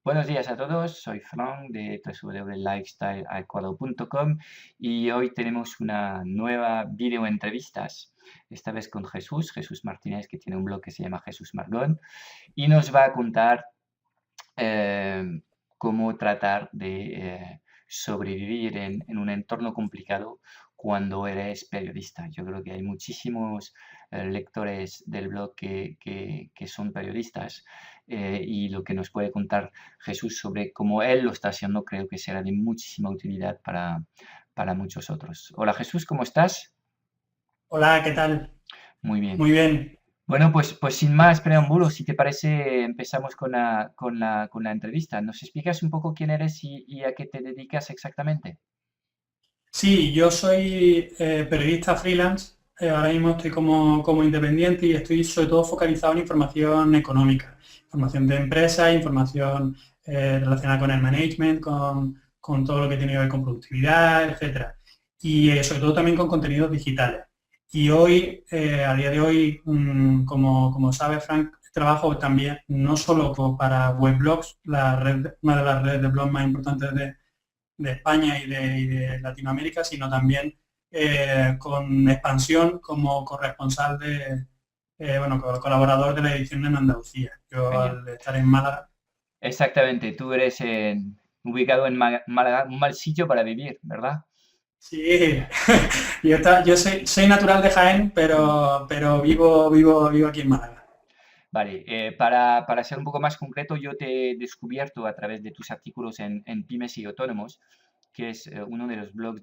Buenos días a todos, soy Frank de www.lifestyleecuador.com y hoy tenemos una nueva video entrevistas, esta vez con Jesús Martínez, que tiene un blog que se llama Jesús Margón y nos va a contar eh, cómo tratar de sobrevivir en un entorno complicado cuando eres periodista. Yo creo que hay muchísimos lectores del blog que son periodistas y lo que nos puede contar Jesús sobre cómo él lo está haciendo creo que será de muchísima utilidad para muchos otros. Hola Jesús, ¿cómo estás? Hola, ¿qué tal? Muy bien. Muy bien. Bueno, pues sin más preámbulos, si te parece, empezamos con la entrevista. ¿Nos explicas un poco quién eres y a qué te dedicas exactamente? Sí, yo soy periodista freelance. Ahora mismo estoy como independiente y estoy sobre todo focalizado en información económica, información de empresas, información relacionada con el management, con todo lo que tiene que ver con productividad, etcétera. Y sobre todo también con contenidos digitales. Y hoy, a día de hoy, como sabe Frank, trabajo también no solo para weblogs, una de las redes de blogs más importantes de España y de Latinoamérica, sino también con expansión como corresponsal bueno, colaborador de la edición en Andalucía. Yo Genial. al estar en Málaga, Exactamente, tú eres ubicado en Málaga, un mal sitio para vivir, ¿verdad? sí, yo soy natural de Jaén, pero vivo aquí en Málaga. Vale, para ser un poco más concreto, yo te he descubierto a través de tus artículos en Pymes y Autónomos, que es uno de los blogs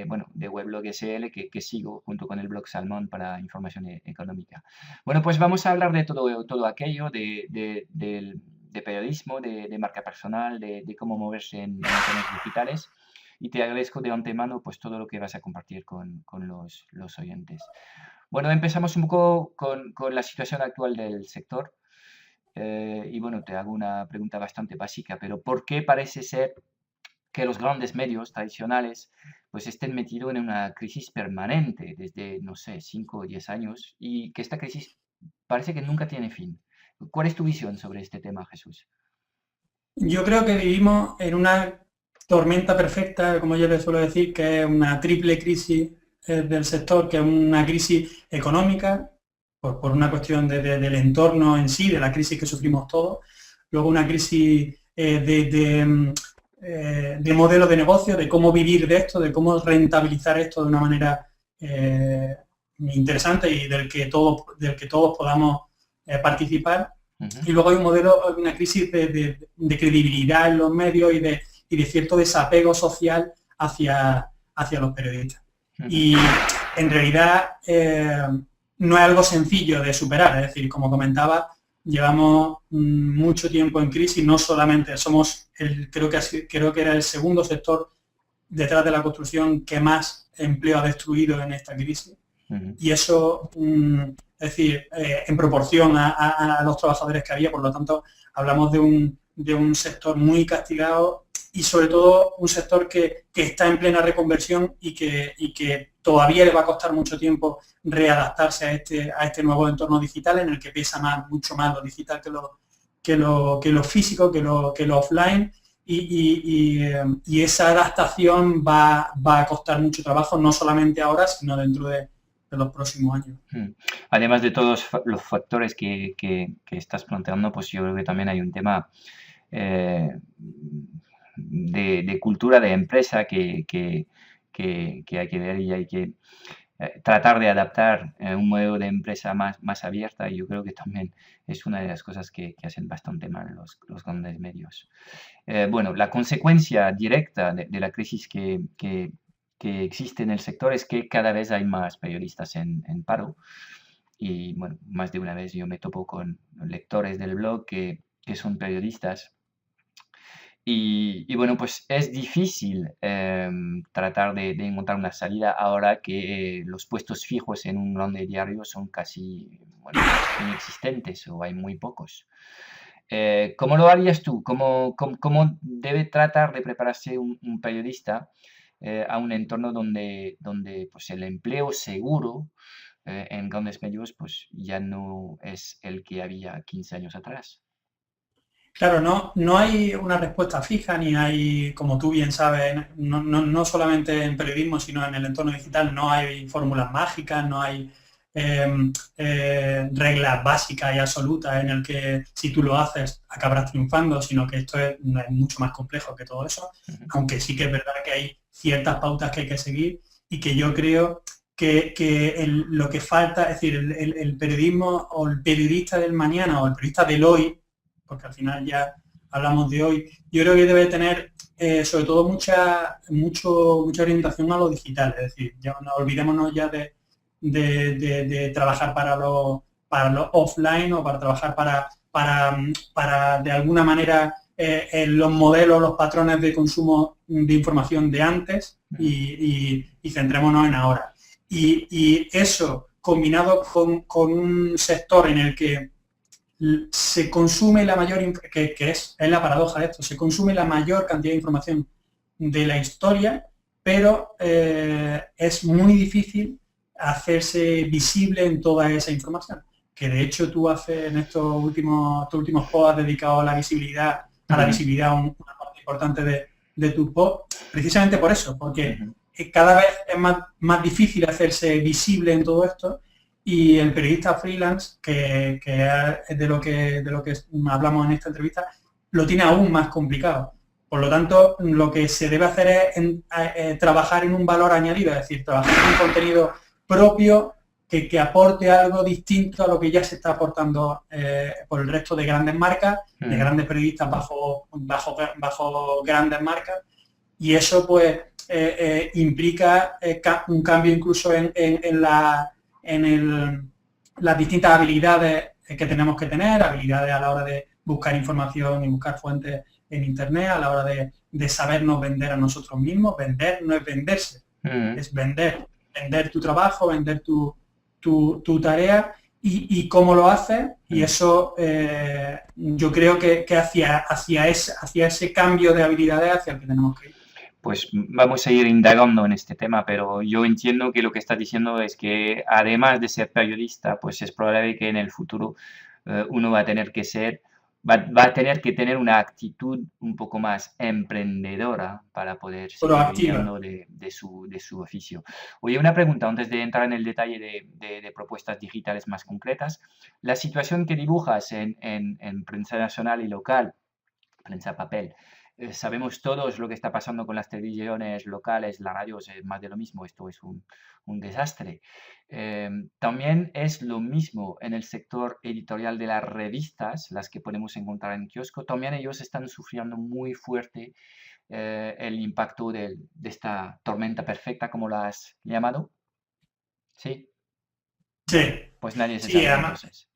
bueno, de Weblog SL que sigo junto con el blog Salmón para información económica. Bueno, pues vamos a hablar de todo aquello, de periodismo, de marca personal, de cómo moverse en entornos digitales. Y te agradezco de antemano pues todo lo que vas a compartir con los oyentes. Bueno, empezamos un poco con la situación actual del sector. Y bueno, te hago una pregunta bastante básica, pero ¿por qué parece ser que los grandes medios tradicionales pues estén metidos en una crisis permanente desde, no sé, 5 o 10 años y que esta crisis parece que nunca tiene fin? ¿Cuál es tu visión sobre este tema, Jesús? Yo creo que vivimos en una tormenta perfecta, como yo le suelo decir, que es una triple crisis del sector, que es una crisis económica, por una cuestión del entorno en sí, de la crisis que sufrimos todos, luego una crisis de modelo de negocio, de cómo vivir de esto, de cómo rentabilizar esto de una manera eh, interesante y del que todos podamos participar. Ujú, Y luego hay un modelo, una crisis de credibilidad en los medios y de cierto desapego social hacia los periodistas. ujú, Y en realidad no es algo sencillo de superar, es decir, como comentaba, llevamos mucho tiempo en crisis, no solamente somos, creo que era el segundo sector detrás de la construcción que más empleo ha destruido en esta crisis ujú, y eso, es decir, en proporción a los trabajadores que había, por lo tanto, hablamos de un sector muy castigado y sobre todo un sector que está en plena reconversión y que todavía le va a costar mucho tiempo readaptarse a este nuevo entorno digital en el que pesa mucho más lo digital que lo físico, que lo offline y esa adaptación va a costar mucho trabajo, no solamente ahora, sino dentro de los próximos años. ujú. Además de todos los factores que estás planteando, pues yo creo que también hay un tema eh, de cultura de empresa que hay que ver y hay que tratar de adaptar un modelo de empresa más abierta. Y yo creo que también es una de las cosas que hacen bastante mal los grandes medios. Bueno, la consecuencia directa de la crisis que existe en el sector es que cada vez hay más periodistas en paro. Y bueno, más de una vez yo me topo con lectores del blog que son periodistas y bueno, pues es difícil tratar de encontrar una salida ahora que los puestos fijos en un grande diario son casi, bueno, inexistentes o hay muy pocos. ¿Cómo lo harías tú? ¿Cómo debe tratar de prepararse un periodista a un entorno donde pues, el empleo seguro en grandes medios pues, ya no es el que había 15 años atrás? Claro, no hay una respuesta fija, ni hay, como tú bien sabes, no solamente en periodismo, sino en el entorno digital, no hay fórmulas mágicas, no hay reglas básicas y absolutas en el que si tú lo haces acabarás triunfando, sino que es mucho más complejo que todo eso, Ujú, aunque sí que es verdad que hay ciertas pautas que hay que seguir y que yo creo que lo que falta, es decir, el periodismo o el periodista del mañana o el periodista del hoy, porque al final ya hablamos de hoy, yo creo que debe tener sobre todo mucha orientación a lo digital, es decir, ya no olvidémonos ya de trabajar para lo offline o para trabajar para de alguna manera en los modelos, los patrones de consumo de información de antes ujú, y centrémonos en ahora. Y eso combinado con un sector en el que se consume la mayor, que es la paradoja de esto, se consume la mayor cantidad de información de la historia, pero es muy difícil hacerse visible en toda esa información. Que de hecho tú haces en estos últimos posts has dedicado a la ujú, visibilidad una parte importante de tu post, precisamente por eso, porque ujú. cada vez es más difícil hacerse visible en todo esto y el periodista freelance, que es de lo que hablamos en esta entrevista, lo tiene aún más complicado. Por lo tanto, lo que se debe hacer es trabajar en un valor añadido, es decir, trabajar en un contenido propio que aporte algo distinto a lo que ya se está aportando por el resto de grandes marcas, de Ujú. grandes periodistas bajo grandes marcas, y eso pues implica un cambio incluso en las distintas habilidades que tenemos que tener, habilidades a la hora de buscar información y buscar fuentes en Internet, a la hora de sabernos vender a nosotros mismos. Vender no es venderse, Ujú. es vender tu trabajo, vender tu tarea y cómo lo haces. Y Ujú. eso yo creo que hacia ese cambio de habilidades hacia el que tenemos que ir. Pues vamos a ir indagando en este tema, pero yo entiendo que lo que estás diciendo es que además de ser periodista, pues es probable que en el futuro uno va a tener que va a tener que tener una actitud un poco más emprendedora para poder seguir Proactiva. viviendo de su oficio. Oye, una pregunta antes de entrar en el detalle de propuestas digitales más concretas. La situación que dibujas en prensa nacional y local, prensa papel. Sabemos todos lo que está pasando con las televisiones locales, las radios, es más de lo mismo, esto es un desastre. También es lo mismo en el sector editorial de las revistas, las que podemos encontrar en kiosco, también ellos están sufriendo muy fuerte el impacto de esta tormenta perfecta, como la has llamado. Sí, Sí, bueno, pues nadie se sí, salva además. entonces.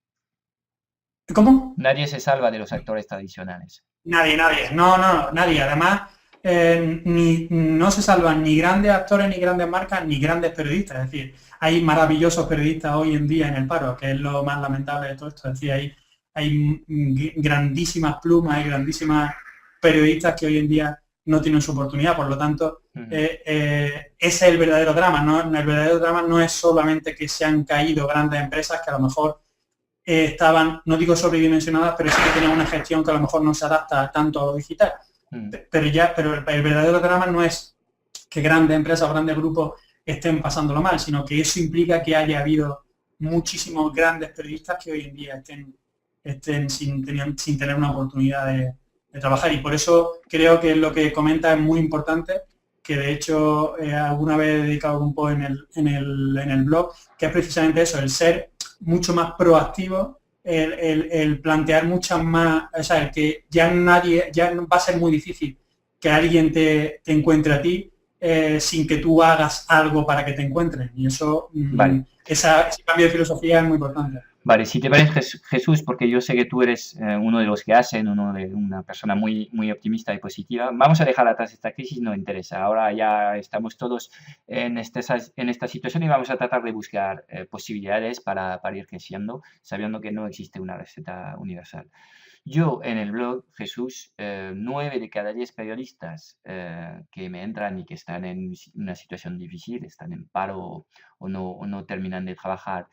¿Cómo? Nadie se salva de los actores tradicionales. Nadie. No, nadie. Además, no se salvan ni grandes actores, ni grandes marcas, ni grandes periodistas. Es decir, hay maravillosos periodistas hoy en día en el paro, que es lo más lamentable de todo esto. Es decir, hay grandísimas plumas, hay grandísimas periodistas que hoy en día no tienen su oportunidad. Por lo tanto, Ujú, ese es el verdadero drama. ¿No? El verdadero drama no es solamente que se han caído grandes empresas que a lo mejor estaban, no digo sobredimensionadas, pero sí que tenían una gestión que a lo mejor no se adapta tanto a lo digital. ujú. Pero el verdadero drama no es que grandes empresas o grandes grupos estén pasándolo mal, sino que eso implica que haya habido muchísimos grandes periodistas que hoy en día estén sin tener una oportunidad de trabajar. Y por eso creo que lo que comenta es muy importante, que de hecho alguna vez he dedicado un poco en el blog, que es precisamente eso, el ser mucho más proactivo, el plantear muchas más, o sea, el que ya va a ser muy difícil que alguien te encuentre a ti sin que tú hagas algo para que te encuentren. Y eso, Vale. ese cambio de filosofía es muy importante. Vale, si te parece, Jesús, porque yo sé que tú eres uno de los que hacen, una persona muy, muy optimista y positiva, vamos a dejar atrás esta crisis, no interesa. Ahora ya estamos todos en esta situación y vamos a tratar de buscar posibilidades para ir creciendo, sabiendo que no existe una receta universal. Yo en el blog, Jesús, 9 de cada 10 periodistas que me entran y que están en una situación difícil, están en paro o no terminan de trabajar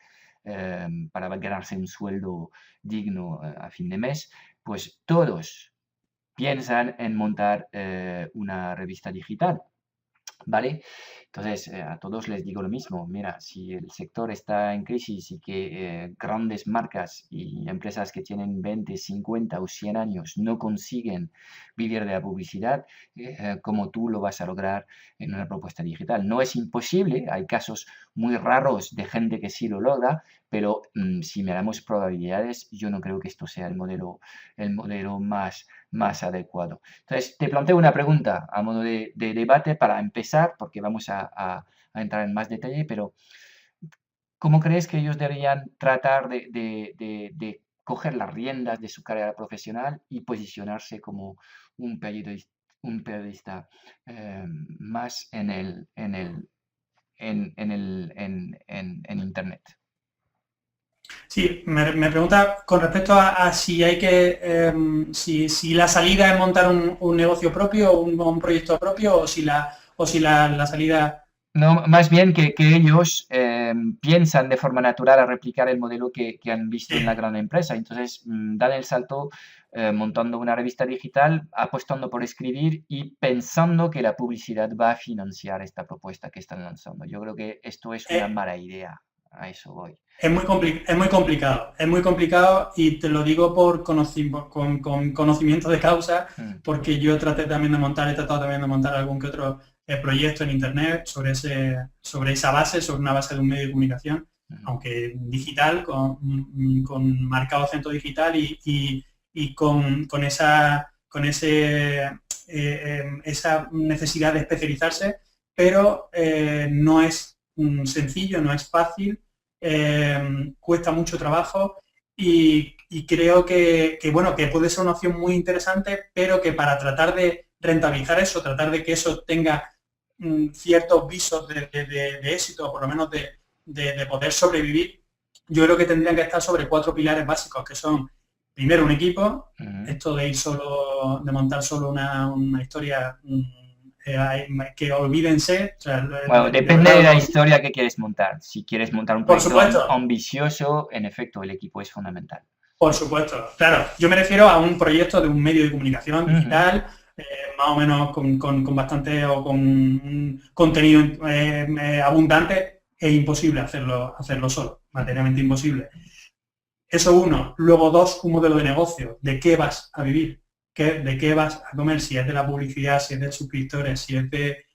para ganarse un sueldo digno a fin de mes, pues todos piensan en montar una revista digital. ¿Vale? Entonces, a todos les digo lo mismo. Mira, si el sector está en crisis y que grandes marcas y empresas que tienen 20, 50 o 100 años no consiguen vivir de la publicidad, ¿cómo tú lo vas a lograr en una propuesta digital? No es imposible, hay casos muy raros de gente que sí lo logra, pero si miramos probabilidades, yo no creo que esto sea el modelo más adecuado. Entonces, te planteo una pregunta a modo de debate para empezar, porque vamos a entrar en más detalle, pero ¿cómo crees que ellos deberían tratar de coger las riendas de su carrera profesional y posicionarse como un periodista más en Internet? Sí, me pregunta con respecto a si hay que, si la salida es montar un negocio propio, un proyecto propio, o si la salida... No, más bien que ellos piensan de forma natural a replicar el modelo que han visto en la gran empresa. Entonces, dan el salto montando una revista digital, apostando por escribir y pensando que la publicidad va a financiar esta propuesta que están lanzando. Yo creo que esto es una eh, mala idea. A eso voy. es muy complicado y te lo digo con conocimiento de causa, Mm, porque yo he tratado también de montar algún que otro proyecto en internet sobre esa base, sobre una base de un medio de comunicación, mm, aunque digital, con marcado acento digital y esa necesidad de especializarse, pero no es sencillo, no es fácil, cuesta mucho trabajo y creo bueno, que puede ser una opción muy interesante, pero que para tratar de rentabilizar eso, tratar de que eso tenga ciertos visos de éxito, o por lo menos de poder sobrevivir, yo creo que tendrían que estar sobre 4 pilares básicos, que son, primero, un equipo. mm. Esto de montar solo una historia, que olvídense, o sea, Bueno, de depende verdad de la lo olviden. historia que quieres montar. Si quieres montar un Por proyecto supuesto, ambicioso, en efecto, el equipo es fundamental. Por supuesto, claro. Yo me refiero a un proyecto de un medio de comunicación Ujú, digital, más o menos con bastante o con un contenido abundante. Es imposible hacerlo solo, ujú, materialmente imposible. Eso uno. Luego dos, un modelo de negocio. ¿De qué vas a vivir? ¿De qué vas a comer? Si es de la publicidad, si es de suscriptores, si es de...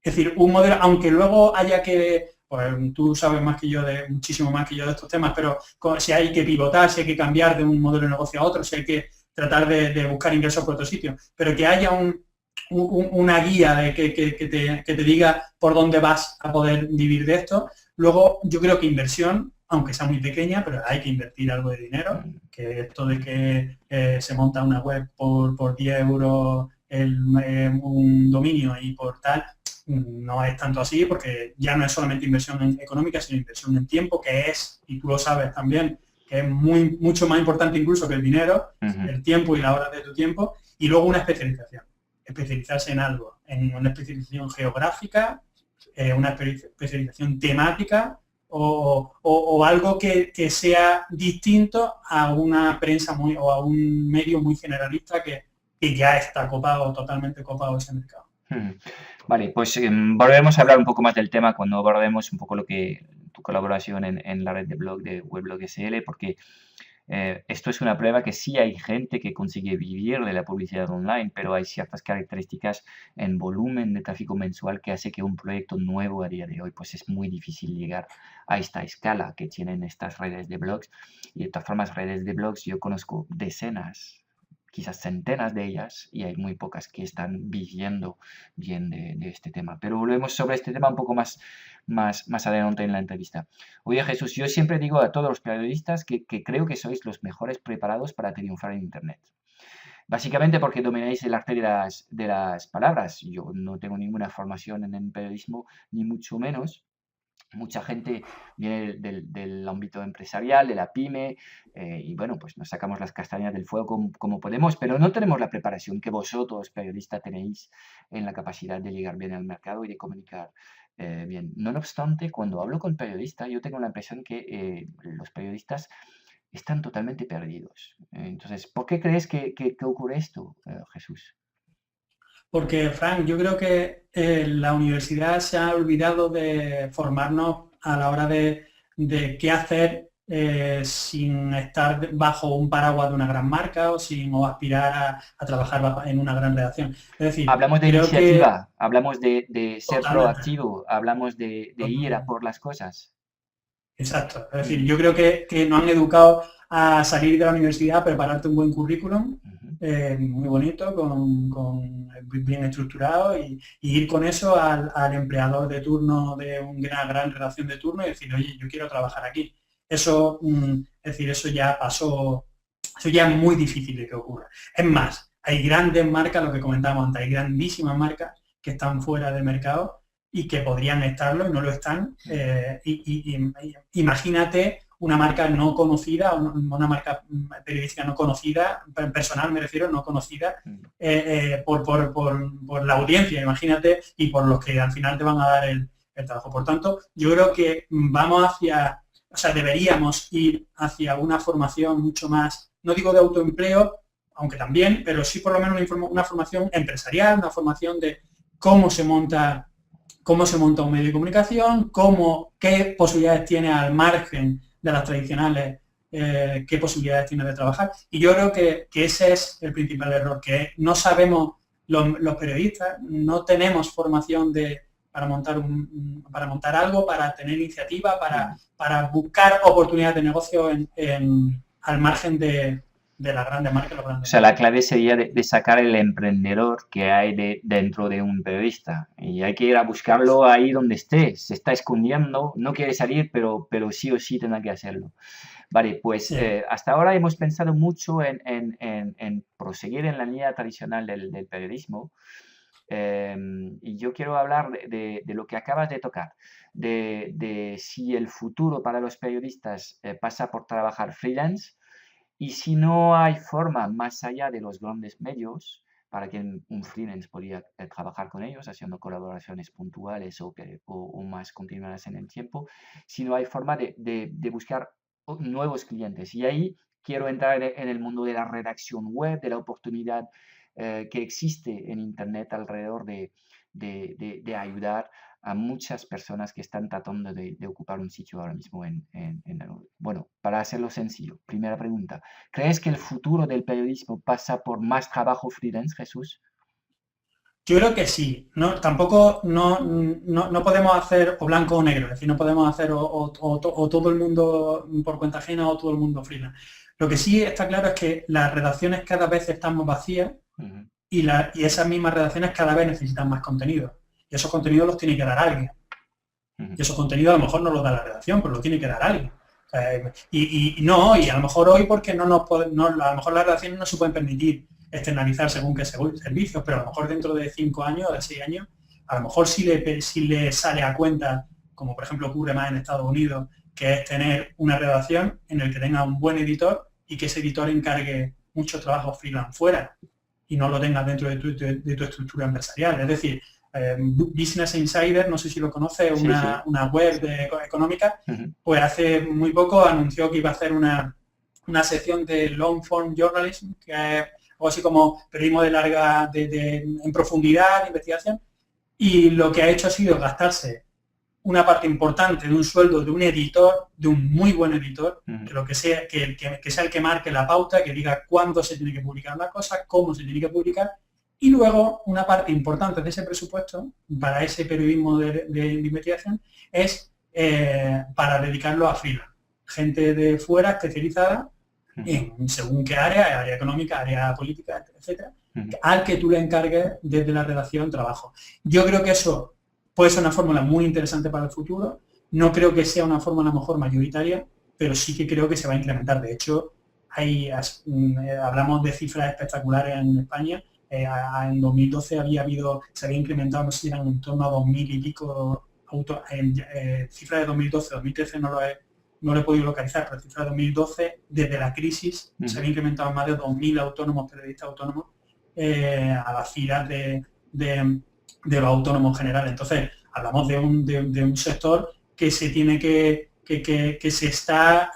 Es decir, un modelo, aunque luego haya que, pues tú sabes más que yo, muchísimo más que yo de estos temas, pero si hay que pivotar, si hay que cambiar de un modelo de negocio a otro, si hay que tratar de buscar ingresos por otro sitio, pero que haya una guía que te diga por dónde vas a poder vivir de esto. Luego, yo creo que inversión, aunque sea muy pequeña, pero hay que invertir algo de dinero, mm, que esto de que se monta una web por 10 euros un dominio y por tal, no es tanto así, porque ya no es solamente inversión económica, sino inversión en tiempo, que es, y tú lo sabes también, que es mucho más importante incluso que el dinero, ujú. el tiempo y la hora de tu tiempo, y luego una especialización. Especializarse en algo, en una especialización geográfica, una especialización temática o algo que sea distinto a una prensa o a un medio muy generalista que ya está copado, totalmente copado ese mercado. Mm. Vale, pues volveremos a hablar un poco más del tema cuando abordemos un poco tu colaboración en la red de blog de Weblog SL, porque esto es una prueba que sí hay gente que consigue vivir de la publicidad online, pero hay ciertas características en volumen de tráfico mensual que hace que un proyecto nuevo a día de hoy, pues es muy difícil llegar a esta escala que tienen estas redes de blogs. Y de todas formas, redes de blogs, yo conozco decenas, quizás centenas de ellas, y hay muy pocas que están viviendo bien de este tema. Pero volvemos sobre este tema un poco más adelante en la entrevista. Oye Jesús, yo siempre digo a todos los periodistas que creo que sois los mejores preparados para triunfar en Internet. Básicamente porque domináis el arte de las palabras. Yo no tengo ninguna formación en el periodismo, ni mucho menos. Mucha gente viene del ámbito empresarial, de la pyme, y bueno, pues nos sacamos las castañas del fuego como podemos, pero no tenemos la preparación que vosotros, periodistas, tenéis en la capacidad de llegar bien al mercado y de comunicar bien. No obstante, cuando hablo con periodistas, yo tengo la impresión que los periodistas están totalmente perdidos. Entonces, ¿por qué crees que ocurre esto, Jesús? Porque, Frank, yo creo que la universidad se ha olvidado de formarnos a la hora de qué hacer sin estar bajo un paraguas de una gran marca o aspirar a trabajar en una gran redacción. Es decir, Hablamos de creo que iniciativa, hablamos de ser totalmente, proactivo, hablamos de ir a totalmente. por las cosas. Exacto. Es decir, Mm, yo creo que nos han educado a salir de la universidad, a prepararte un buen currículum, ujú, muy bonito, bien estructurado, y ir con eso al empleador de turno de una gran relación de turno y decir, oye, yo quiero trabajar aquí. Eso, es decir, eso ya pasó, eso ya es muy difícil de que ocurra. Es más, hay grandes marcas, lo que comentábamos antes, hay grandísimas marcas que están fuera de mercado y que podrían estarlo y no lo están. ujú, Imagínate una marca no conocida, una marca periodística no conocida, personal me refiero, no conocida, mm. por la audiencia, imagínate, y por los que al final te van a dar el trabajo. Por tanto, yo creo que vamos hacia, o sea, deberíamos ir hacia una formación mucho más, no digo de autoempleo, aunque también, pero sí por lo menos una formación empresarial, una formación de cómo se monta un medio de comunicación, qué posibilidades tiene al margen de las tradicionales, qué posibilidades tiene de trabajar. Y yo creo que ese es el principal error, que no sabemos, los periodistas, no tenemos formación para montar algo, para tener iniciativa, Mm. para buscar oportunidades de negocio al margen de las grandes marcas, los O grandes sea, la medios. clave sería de sacar el emprendedor que hay dentro de un periodista. Y hay que ir a buscarlo ahí donde esté. Se está escondiendo, no quiere salir, pero sí o sí tendrá que hacerlo. Vale, pues Sí. hasta ahora hemos pensado mucho en proseguir en la línea tradicional del periodismo. Y yo quiero hablar de lo que acabas de tocar, de si el futuro para los periodistas pasa por trabajar freelance y si no hay forma más allá de los grandes medios para que un freelance podría trabajar con ellos haciendo colaboraciones puntuales o más continuadas en el tiempo, si no hay forma de buscar nuevos clientes. Y ahí quiero entrar en el mundo de la redacción web, de la oportunidad que existe en Internet alrededor de ayudar a muchas personas que están tratando de ocupar un sitio ahora mismo en la nube. Bueno, para hacerlo sencillo, primera pregunta. ¿Crees que el futuro del periodismo pasa por más trabajo freelance, Jesús? Yo creo que sí. No, tampoco no podemos hacer o blanco o negro, es decir, no podemos hacer o todo el mundo por cuenta ajena o todo el mundo freelance. Lo que sí está claro es que las redacciones cada vez están más vacías Ujú, y esas mismas redacciones cada vez necesitan más contenido. Y esos contenidos los tiene que dar alguien. ujú, Y esos contenidos a lo mejor no los da la redacción, pero lo tiene que dar alguien. Y a lo mejor hoy porque a lo mejor las redacciones no se pueden permitir externalizar según qué servicios, pero a lo mejor dentro de 5 años o de 6 años, a lo mejor si le sale a cuenta, como por ejemplo ocurre más en Estados Unidos, que es tener una redacción en el que tenga un buen editor y que ese editor encargue mucho trabajo freelance fuera y no lo tengas dentro de tu estructura empresarial. Es decir, Business Insider, no sé si lo conoce, sí, sí. una web económica, Ujú, pues hace muy poco anunció que iba a hacer una sección de long form journalism, que es algo así como periodismo de larga, en profundidad, de investigación, y lo que ha hecho ha sido gastarse una parte importante de un sueldo de un editor, de un muy buen editor, ujú, que lo que sea, que sea el que marque la pauta, que diga cuándo se tiene que publicar la cosa, cómo se tiene que publicar, y luego una parte importante de ese presupuesto para ese periodismo de investigación es para dedicarlo a freelance. Gente de fuera especializada ujú, en según qué área económica, área política, etcétera, ujú. al que tú le encargues desde la redacción trabajo. Yo creo que eso puede ser una fórmula muy interesante para el futuro. No creo que sea una fórmula a lo mejor mayoritaria, pero sí que creo que se va a incrementar. De hecho, hablamos de cifras espectaculares en España. En 2012 se había incrementado, no sé si eran en torno a 2.000 y pico cifras de 2012, 2013 no lo he podido localizar, pero cifras de 2012, desde la crisis, se Ujú. había incrementado más de 2.000 autónomos, periodistas autónomos, a las filas de los autónomos generales. Entonces, hablamos de un sector que se tiene que se está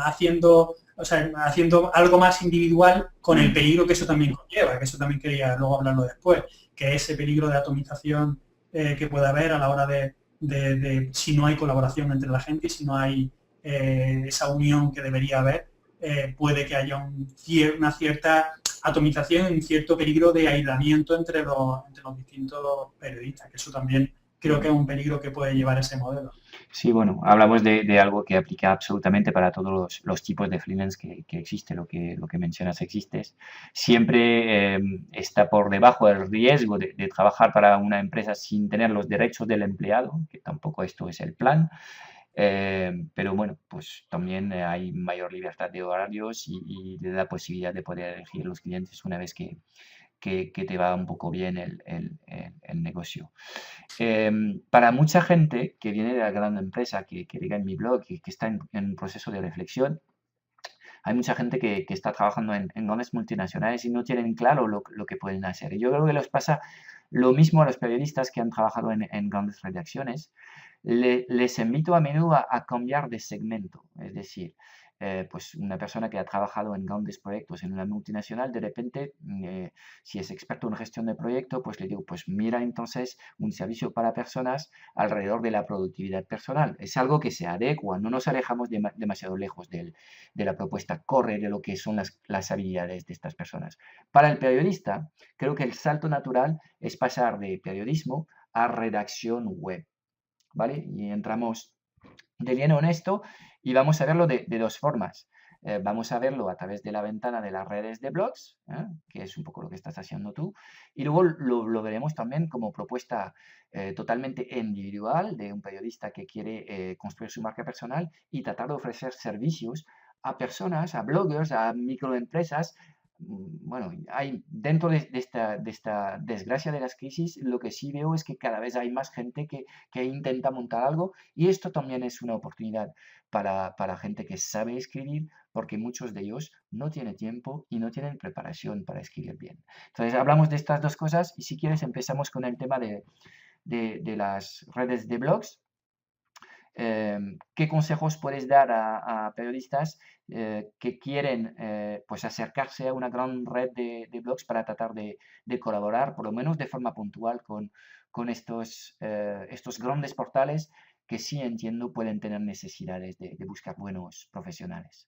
haciendo, o sea, haciendo algo más individual con el peligro que eso también conlleva, que eso también quería luego hablarlo después, que es ese peligro de atomización que puede haber a la hora de si no hay colaboración entre la gente y si no hay esa unión que debería haber, puede que haya una cierta atomización y un cierto peligro de aislamiento entre los distintos periodistas, que eso también creo que es un peligro que puede llevar ese modelo. Sí, bueno, hablamos de algo que aplica absolutamente para todos los tipos de freelance que existe, lo que mencionas existe. Siempre está por debajo el riesgo de trabajar para una empresa sin tener los derechos del empleado, que tampoco esto es el plan. Pero bueno, pues también hay mayor libertad de horarios y la posibilidad de poder elegir los clientes una vez que te va un poco bien el negocio. Para mucha gente que viene de la gran empresa, que diga en mi blog, que está en un proceso de reflexión, hay mucha gente que está trabajando en grandes multinacionales y no tienen claro lo que pueden hacer. Y yo creo que les pasa lo mismo a los periodistas que han trabajado en grandes redacciones. Les invito a menudo a cambiar de segmento, es decir, pues una persona que ha trabajado en grandes proyectos en una multinacional, de repente, si es experto en gestión de proyecto, pues le digo, pues mira entonces un servicio para personas alrededor de la productividad personal. Es algo que se adecua, no nos alejamos demasiado lejos de la propuesta, corre de lo que son las habilidades de estas personas. Para el periodista, creo que el salto natural es pasar de periodismo a redacción web, ¿vale? Y entramos de lleno en esto y vamos a verlo de dos formas. Vamos a verlo a través de la ventana de las redes de blogs, que es un poco lo que estás haciendo tú, y luego lo veremos también como propuesta totalmente individual de un periodista que quiere construir su marca personal y tratar de ofrecer servicios a personas, a bloggers, a microempresas. Bueno, hay dentro de esta desgracia de las crisis, lo que sí veo es que cada vez hay más gente que intenta montar algo y esto también es una oportunidad para gente que sabe escribir, porque muchos de ellos no tienen tiempo y no tienen preparación para escribir bien. Entonces, hablamos de estas dos cosas y si quieres empezamos con el tema de las redes de blogs. ¿Qué consejos puedes dar a periodistas que quieren pues acercarse a una gran red de blogs para tratar de colaborar, por lo menos de forma puntual, con estos grandes portales que sí entiendo pueden tener necesidades de buscar buenos profesionales?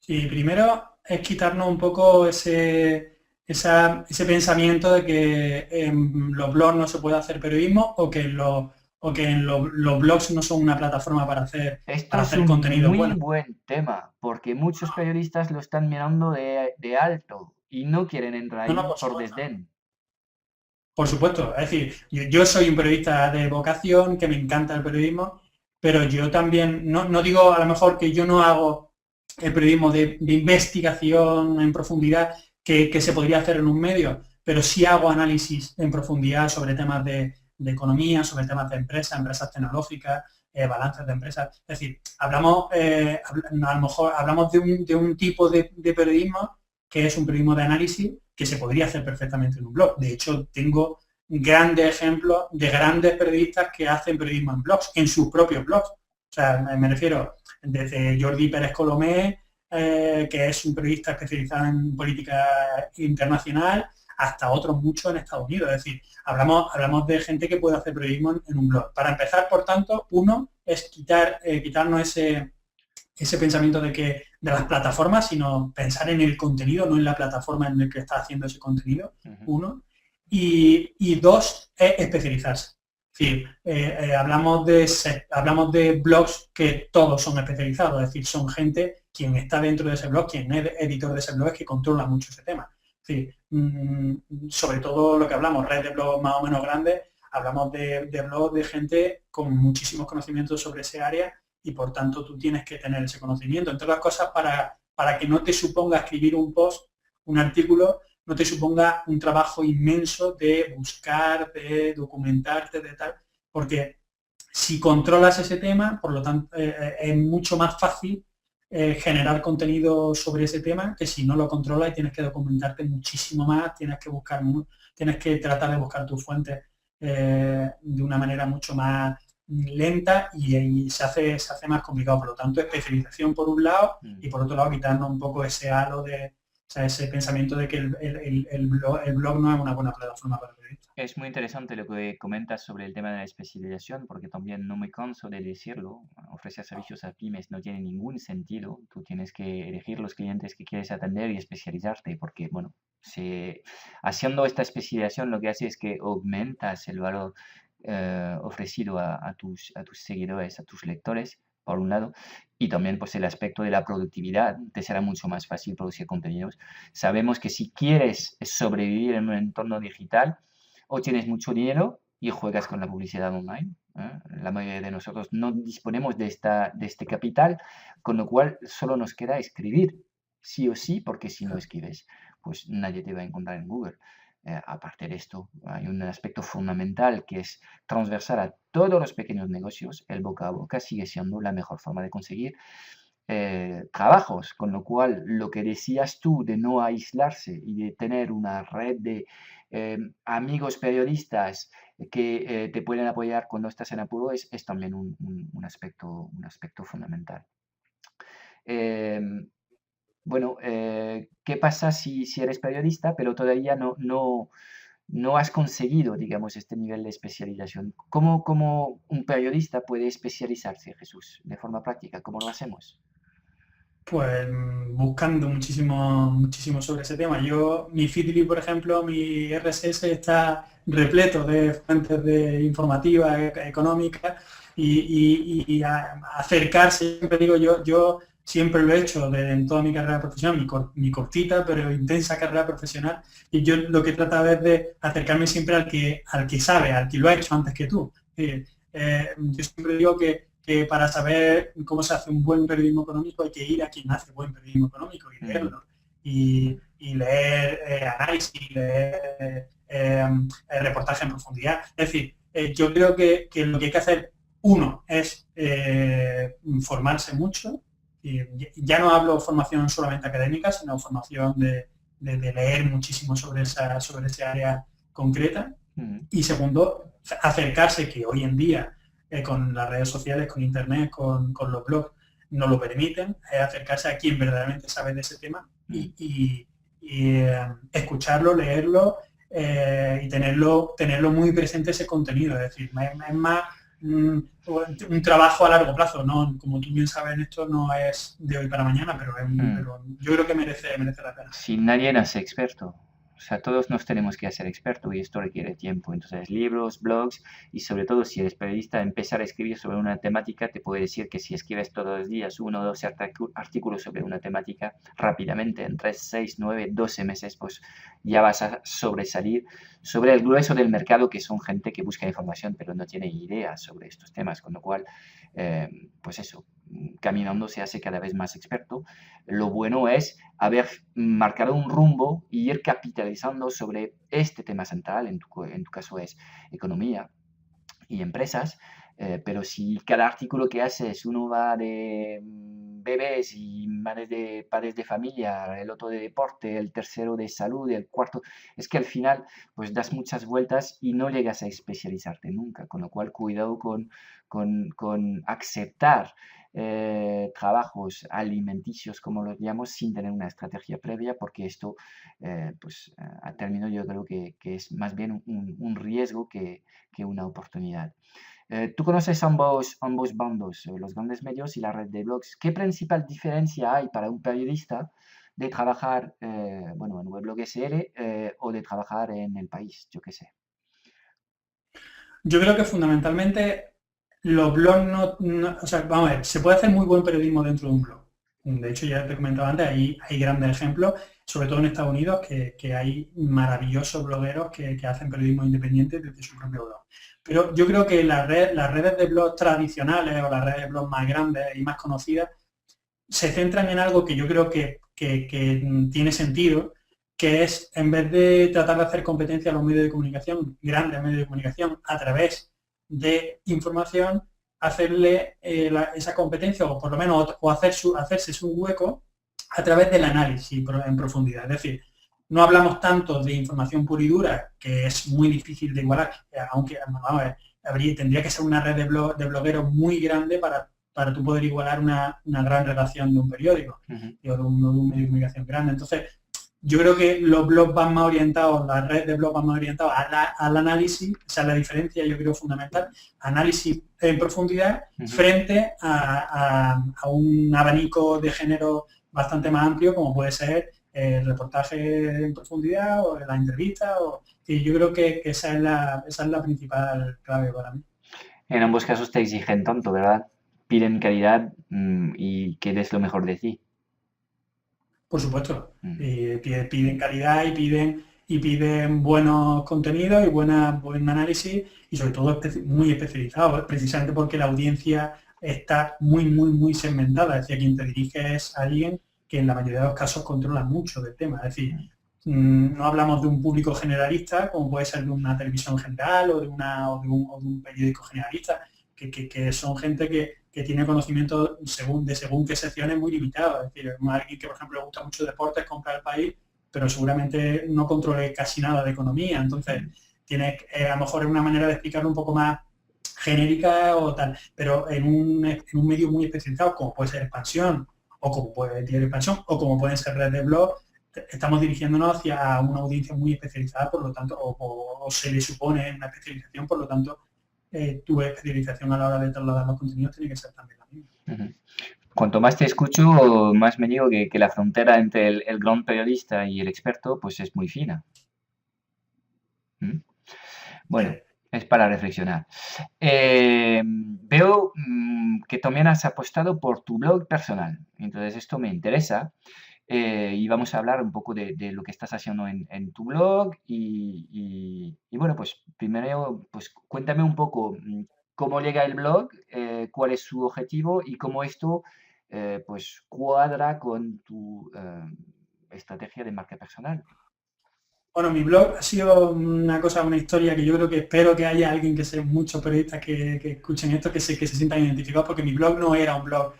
Sí, primero es quitarnos un poco ese pensamiento de que en los blogs no se puede hacer periodismo o que los blogs no son una plataforma Esto para es hacer un contenido muy bueno. buen tema, porque muchos periodistas lo están mirando de alto y no quieren entrar No, no, ahí por por supuesto. desdén. Por supuesto, es decir, yo soy un periodista de vocación, que me encanta el periodismo, pero yo también, no digo a lo mejor que yo no hago el periodismo de investigación en profundidad que se podría hacer en un medio, pero sí hago análisis en profundidad sobre temas de economía, sobre temas de empresas tecnológicas, balances de empresas. Es decir, a lo mejor hablamos de un tipo de periodismo que es un periodismo de análisis que se podría hacer perfectamente en un blog. De hecho, tengo grandes ejemplos de grandes periodistas que hacen periodismo en blogs, en sus propios blogs. O sea, me refiero desde Jordi Pérez Colomé, que es un periodista especializado en política internacional, hasta otros muchos en Estados Unidos. Es decir, hablamos de gente que puede hacer periodismo en un blog. Para empezar, por tanto, uno es quitarnos ese pensamiento de las plataformas, sino pensar en el contenido, no en la plataforma en la que está haciendo ese contenido, uno. Y dos, es especializarse. Es decir, hablamos de blogs que todos son especializados, es decir, son gente quien está dentro de ese blog, quien es editor de ese blog, es que controla mucho ese tema. Es decir, sobre todo lo que hablamos, red de blogs más o menos grandes, hablamos de blogs de gente con muchísimos conocimientos sobre ese área y por tanto tú tienes que tener ese conocimiento. Entre otras cosas, para que no te suponga escribir un post, un artículo, no te suponga un trabajo inmenso de buscar, de documentarte, de tal, porque si controlas ese tema, por lo tanto, es mucho más fácil generar contenido sobre ese tema que si no lo controlas y tienes que documentarte muchísimo más, tienes que tratar de buscar tus fuentes de una manera mucho más lenta y se hace más complicado. Por lo tanto, especialización por un lado y por otro lado quitarnos un poco ese halo de, o sea, ese pensamiento de que el blog no es una buena plataforma para periodistas. Es muy interesante lo que comentas sobre el tema de la especialización, porque también no me canso de decirlo. Ofrecer servicios a pymes no tiene ningún sentido. Tú tienes que elegir los clientes que quieres atender y especializarte, porque, bueno, haciendo esta especialización lo que hace es que aumentas el valor ofrecido a tus seguidores, a tus lectores, por un lado, y también pues el aspecto de la productividad. Te será mucho más fácil producir contenidos. Sabemos que si quieres sobrevivir en un entorno digital, o tienes mucho dinero y juegas con la publicidad online. La mayoría de nosotros no disponemos de este capital, con lo cual solo nos queda escribir, sí o sí, porque si no escribes, pues nadie te va a encontrar en Google. Aparte de esto, hay un aspecto fundamental que es transversal a todos los pequeños negocios. El boca a boca sigue siendo la mejor forma de conseguir trabajos, con lo cual lo que decías tú de no aislarse y de tener una red de amigos periodistas que te pueden apoyar cuando estás en apuro es también un aspecto fundamental. Bueno, ¿qué pasa si eres periodista pero todavía no has conseguido, digamos, este nivel de especialización? ¿Cómo un periodista puede especializarse, Jesús, de forma práctica? ¿Cómo lo hacemos? Pues buscando muchísimo sobre ese tema. Mi Feedly, por ejemplo, mi RSS está repleto de fuentes de informativas, económicas y acercarse, siempre digo yo siempre lo he hecho en toda mi carrera profesional, mi cortita pero intensa carrera profesional, y yo lo que he tratado es de acercarme siempre al que sabe, al que lo ha hecho antes que tú. Yo siempre digo que para saber cómo se hace un buen periodismo económico hay que ir a quien hace buen periodismo económico y leerlo. Y leer análisis, leer reportaje en profundidad. Es decir, yo creo que lo que hay que hacer, uno, es formarse mucho. Y ya no hablo formación solamente académica, sino formación de leer muchísimo sobre esa área concreta. Y segundo, acercarse, que hoy en día con las redes sociales, con internet, con los blogs, nos lo permiten, acercarse a quien verdaderamente sabe de ese tema y escucharlo, leerlo y tenerlo muy presente ese contenido. Es decir, es más un trabajo a largo plazo, ¿no? Como tú bien sabes, esto no es de hoy para mañana, pero yo creo que merece la pena. Si nadie nace experto. O sea, todos nos tenemos que hacer expertos y esto requiere tiempo. Entonces, libros, blogs y sobre todo si eres periodista, empezar a escribir sobre una temática te puede decir que si escribes todos los días 1 o 2 artículos sobre una temática, rápidamente, en 3, 6, 9, 12 meses, pues ya vas a sobresalir sobre el grueso del mercado, que son gente que busca información pero no tiene idea sobre estos temas, con lo cual, pues eso, caminando se hace cada vez más experto. Lo bueno es haber marcado un rumbo y ir capitalizando sobre este tema central, en tu caso es economía y empresas, pero si cada artículo que haces, uno va de bebés y padres de familia, el otro de deporte, el tercero de salud, el cuarto, es que al final pues das muchas vueltas y no llegas a especializarte nunca, con lo cual cuidado con aceptar trabajos alimenticios, como los llamamos, sin tener una estrategia previa, porque esto, a término yo creo que es más bien un riesgo que una oportunidad. Tú conoces ambos bandos, los grandes medios y la red de blogs. ¿Qué principal diferencia hay para un periodista de trabajar en Weblog SR o de trabajar en El País? Yo qué sé. Yo creo que fundamentalmente los blogs o sea, vamos a ver, se puede hacer muy buen periodismo dentro de un blog. De hecho, ya te he comentado antes, hay grandes ejemplos, sobre todo en Estados Unidos, que hay maravillosos blogueros que hacen periodismo independiente desde su propio blog. Pero yo creo que las redes de blogs tradicionales o las redes de blogs más grandes y más conocidas se centran en algo que yo creo que tiene sentido, que es, en vez de tratar de hacer competencia a los medios de comunicación, grandes medios de comunicación, a través de información, hacerle esa competencia, o por lo menos hacerse su hueco a través del análisis en profundidad. Es decir, no hablamos tanto de información pura y dura, que es muy difícil de igualar, aunque vamos a ver, tendría que ser una red de blogueros muy grande para tú poder igualar una gran redacción de un periódico, o de un medio de comunicación grande. Entonces, yo creo que los blogs van más orientados, la red de blogs van más orientados al análisis, esa es la diferencia, yo creo, fundamental, análisis en profundidad frente a un abanico de género bastante más amplio, como puede ser el reportaje en profundidad o la entrevista. Y yo creo que esa es la principal clave para mí. En ambos casos te exigen tanto, ¿verdad? Piden calidad y que des lo mejor de ti. Por supuesto, piden calidad y piden buenos contenidos y buen análisis, y sobre todo muy especializado, precisamente porque la audiencia está muy segmentada. Es decir, a quien te diriges es alguien que en la mayoría de los casos controla mucho del tema. Es decir, no hablamos de un público generalista, como puede ser de una televisión general o de un periódico generalista, que son gente que tiene conocimiento según qué secciones muy limitado. Es decir, alguien que, por ejemplo, le gusta mucho deportes, compra El País, pero seguramente no controle casi nada de economía. Entonces, tiene a lo mejor es una manera de explicarlo un poco más genérica o tal, pero en un medio muy especializado, como puede ser Expansión, o como puede ser Expansión, o como pueden ser redes de blog, estamos dirigiéndonos hacia una audiencia muy especializada, por lo tanto, o se le supone una especialización, por lo tanto, tu especialización a la hora de trasladar los contenidos tiene que ser también la misma. Cuanto más te escucho, más me digo que la frontera entre el gran periodista y el experto pues es muy fina. Bueno, es para reflexionar. Veo que también has apostado por tu blog personal, entonces esto me interesa. Y vamos a hablar un poco de lo que estás haciendo en tu blog y bueno, pues primero pues cuéntame un poco cómo llega el blog, cuál es su objetivo y cómo esto pues cuadra con tu estrategia de marca personal. Bueno, mi blog ha sido una historia que yo creo que espero que haya alguien que sea muchos periodistas que escuchen esto, que se sientan identificados, porque mi blog no era un blog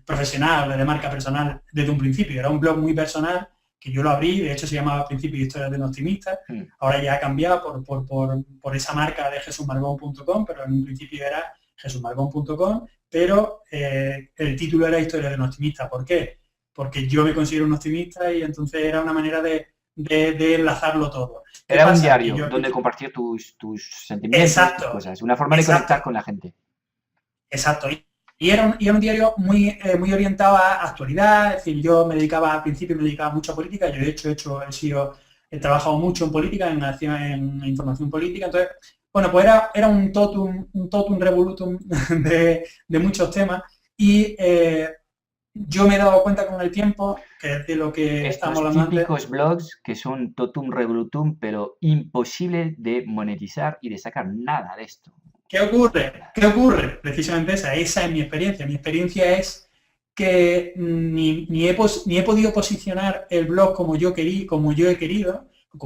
profesional, de marca personal desde un principio, era un blog muy personal que yo lo abrí, de hecho se llamaba al principio Historias de un optimista, ahora ya ha cambiado por esa marca de jesusmargón.com, pero en un principio era jesusmargón.com, pero el título era Historias de un optimista. ¿Por qué? Porque yo me considero un optimista y entonces era una manera de enlazarlo todo. Era un diario donde compartir tus sentimientos, tus cosas, una forma de conectar con la gente. Exacto. Y era un diario muy orientado a actualidad. Es decir, yo al principio me dedicaba mucho a política. Yo de hecho he trabajado mucho en política, en información política. Entonces, bueno, pues era un totum revolutum de muchos temas. Y yo me he dado cuenta con el tiempo que de lo que estamos hablando antes. Típicos blogs que son totum revolutum, pero imposible de monetizar y de sacar nada de esto. ¿Qué ocurre? Precisamente esa es mi experiencia. Mi experiencia es que ni he podido posicionar el blog como yo he querido, como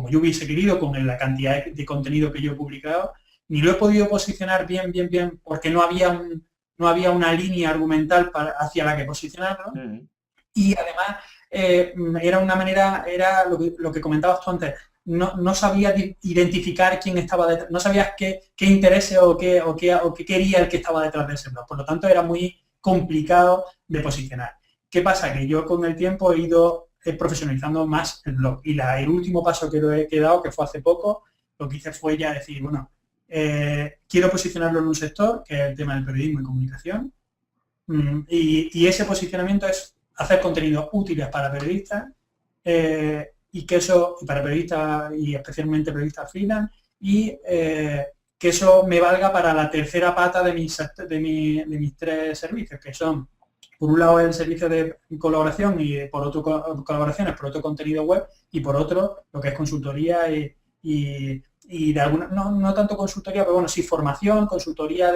yo hubiese querido, con la cantidad de contenido que yo he publicado, ni lo he podido posicionar bien, porque no había una línea argumental hacia la que posicionarlo. Y además era una manera, era lo que comentabas tú antes, no sabía identificar quién estaba detrás, no sabías qué intereses o qué quería el que estaba detrás de ese blog. Por lo tanto, era muy complicado de posicionar. ¿Qué pasa? Que yo con el tiempo he ido profesionalizando más el blog. Y el último paso que he dado, que fue hace poco, lo que hice fue ya decir, bueno, quiero posicionarlo en un sector, que es el tema del periodismo y comunicación. Y ese posicionamiento es hacer contenidos útiles para periodistas, y que eso, para periodistas y especialmente periodistas freelance, y que eso me valga para la tercera pata de mis tres servicios, que son, por un lado, el servicio de colaboración y por otro colaboraciones, por otro contenido web, y por otro lo que es consultoría y de alguna, no tanto consultoría, pero bueno, sí formación, consultoría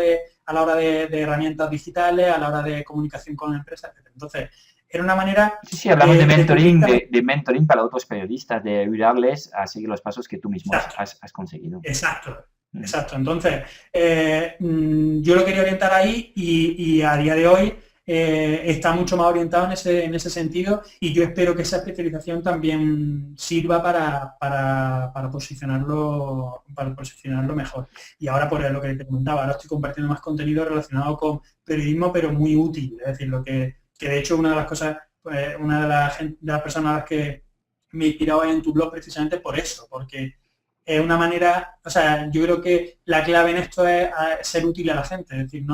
a la hora de herramientas digitales, a la hora de comunicación con empresas, etc. Entonces, era una manera... Sí, hablamos de mentoring, de mentoring para otros periodistas, de ayudarles a seguir los pasos que tú mismo has conseguido. Exacto. Entonces, yo lo quería orientar ahí y a día de hoy está mucho más orientado en ese sentido y yo espero que esa especialización también sirva para posicionarlo mejor. Y ahora, por lo que te comentaba, ahora estoy compartiendo más contenido relacionado con periodismo, pero muy útil. Es decir, que de hecho una de las cosas, una de las personas a las que me inspiraba en tu blog precisamente por eso, porque es una manera, o sea, yo creo que la clave en esto es ser útil a la gente, es decir,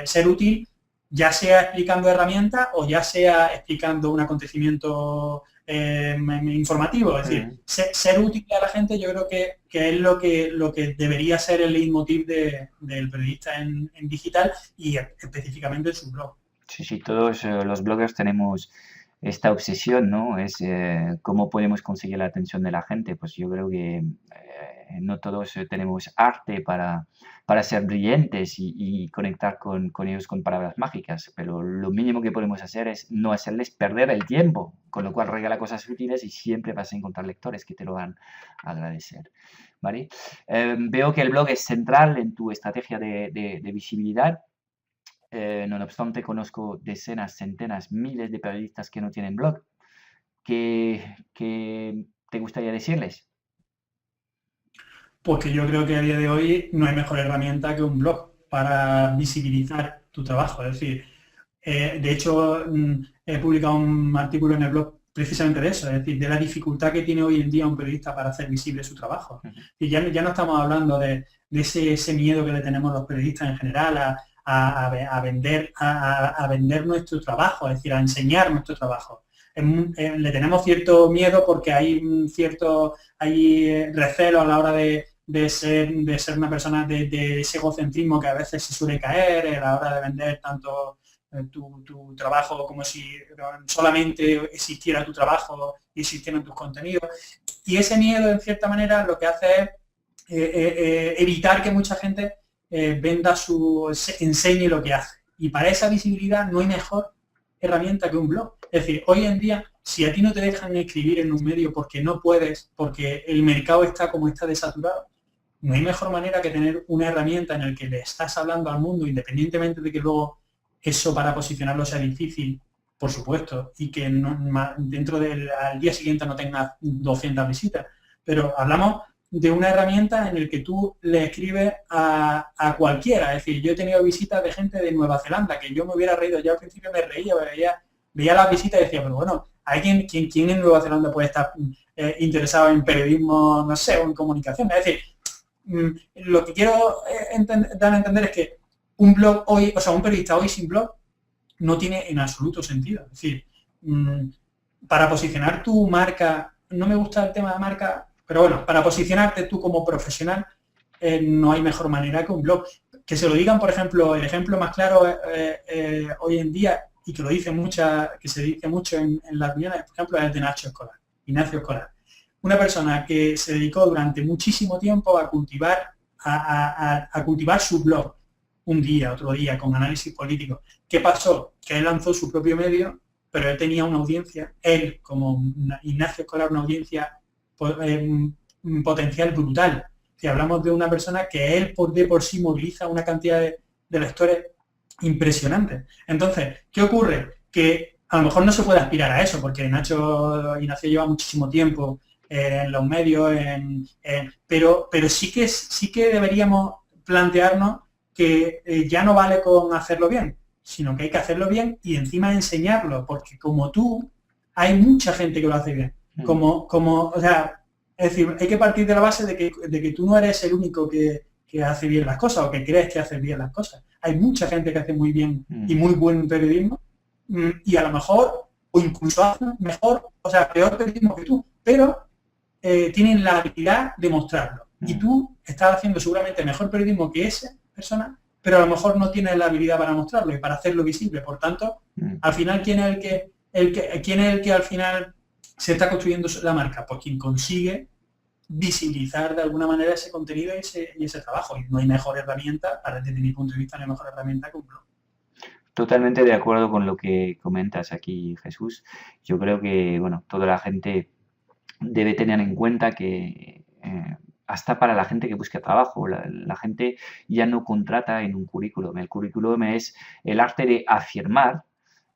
ser útil ya sea explicando herramientas o ya sea explicando un acontecimiento informativo, es decir, ser útil a la gente yo creo que es lo que debería ser el leitmotiv del periodista en digital y específicamente en su blog. Sí, sí, todos los bloggers tenemos esta obsesión, ¿no? Es cómo podemos conseguir la atención de la gente. Pues yo creo que no todos tenemos arte para ser brillantes y conectar con ellos con palabras mágicas, pero lo mínimo que podemos hacer es no hacerles perder el tiempo, con lo cual regala cosas útiles y siempre vas a encontrar lectores que te lo van a agradecer. ¿Vale? Veo que el blog es central en tu estrategia de visibilidad. No obstante, conozco decenas, centenas, miles de periodistas que no tienen blog. ¿Qué te gustaría decirles? Pues que yo creo que a día de hoy no hay mejor herramienta que un blog para visibilizar tu trabajo. Es decir, de hecho, he publicado un artículo en el blog precisamente de eso, es decir, de la dificultad que tiene hoy en día un periodista para hacer visible su trabajo. Y ya no estamos hablando de ese miedo que le tenemos los periodistas en general a vender nuestro trabajo, es decir, a enseñar nuestro trabajo. Le tenemos cierto miedo porque hay recelo a la hora de ser una persona de ese egocentrismo que a veces se suele caer a la hora de vender tanto tu trabajo como si solamente existiera tu trabajo y existieran tus contenidos. Y ese miedo, en cierta manera, lo que hace es evitar que mucha gente enseñe lo que hace. Y para esa visibilidad no hay mejor herramienta que un blog. Es decir, hoy en día, si a ti no te dejan escribir en un medio porque no puedes, porque el mercado está como está desaturado, no hay mejor manera que tener una herramienta en la que le estás hablando al mundo, independientemente de que luego eso para posicionarlo sea difícil, por supuesto, y que dentro al día siguiente no tengas 200 visitas. Pero hablamos de una herramienta en la que tú le escribes a cualquiera. Es decir, yo he tenido visitas de gente de Nueva Zelanda, que yo me hubiera reído, yo al principio me reía, veía las visitas y decía, pero bueno, ¿hay quién en Nueva Zelanda puede estar interesado en periodismo, no sé, o en comunicación? Es decir, lo que quiero dar a entender es que un blog hoy, o sea, un periodista hoy sin blog no tiene en absoluto sentido. Es decir, para posicionar tu marca, no me gusta el tema de marca, pero bueno, para posicionarte tú como profesional, no hay mejor manera que un blog. Que se lo digan, por ejemplo, el ejemplo más claro hoy en día, y que se dice mucho en las reuniones, por ejemplo, es de Ignacio Escolar. Una persona que se dedicó durante muchísimo tiempo a cultivar su blog, un día, otro día, con análisis político. ¿Qué pasó? Que él lanzó su propio medio, pero él tenía una audiencia, él como Ignacio Escolar, una audiencia potencial brutal. Si hablamos de una persona que él de por sí moviliza una cantidad de lectores impresionante. Entonces, ¿qué ocurre? Que a lo mejor no se puede aspirar a eso, porque Ignacio lleva muchísimo tiempo en los medios, pero sí que deberíamos plantearnos que ya no vale con hacerlo bien, sino que hay que hacerlo bien y encima enseñarlo, porque como tú, hay mucha gente que lo hace bien. O sea, es decir, hay que partir de la base de que tú no eres el único que hace bien las cosas o que crees que hace bien las cosas. Hay mucha gente que hace muy bien y muy buen periodismo y a lo mejor, o incluso hace mejor, o sea, peor periodismo que tú, pero tienen la habilidad de mostrarlo. Y tú estás haciendo seguramente mejor periodismo que esa persona, pero a lo mejor no tienes la habilidad para mostrarlo y para hacerlo visible. Por tanto, al final, ¿quién es el que al final se está construyendo la marca? Pues quien consigue visibilizar de alguna manera ese contenido y ese trabajo. Y no hay mejor herramienta, desde mi punto de vista, no hay mejor herramienta que un blog. Totalmente de acuerdo con lo que comentas aquí, Jesús. Yo creo que, bueno, toda la gente debe tener en cuenta que hasta para la gente que busca trabajo. La gente ya no contrata en un currículum. El currículum es el arte de afirmar,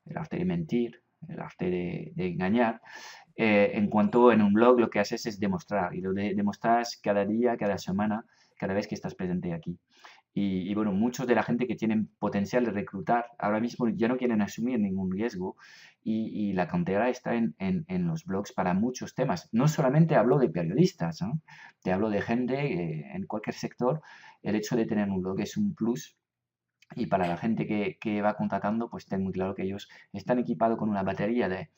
el arte de mentir, el arte de engañar. En cuanto en un blog lo que haces es demostrar, y lo demostras cada día, cada semana, cada vez que estás presente aquí. Y bueno, muchos de la gente que tienen potencial de reclutar ahora mismo ya no quieren asumir ningún riesgo y la cantera está en los blogs para muchos temas. No solamente hablo de periodistas, ¿no? Te hablo de gente en cualquier sector. El hecho de tener un blog es un plus y para la gente que va contratando, pues ten muy claro que ellos están equipados con una batería de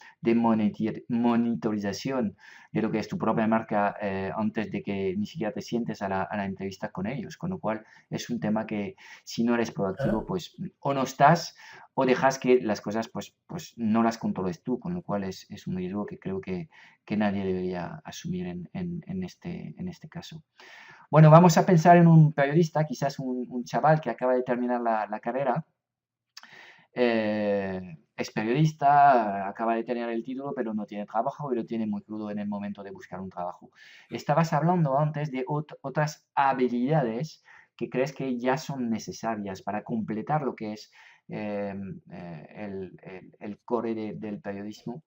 monitorización de lo que es tu propia marca antes de que ni siquiera te sientes a la entrevista con ellos. Con lo cual es un tema que si no eres Claro. proactivo, pues o no estás o dejas que las cosas pues no las controles tú. Con lo cual es un riesgo que creo que nadie debería asumir en este caso. Bueno, vamos a pensar en un periodista, quizás un chaval que acaba de terminar la carrera, es periodista, acaba de tener el título, pero no tiene trabajo y lo tiene muy crudo en el momento de buscar un trabajo. Estabas hablando antes de otras habilidades que crees que ya son necesarias para completar lo que es el core del periodismo.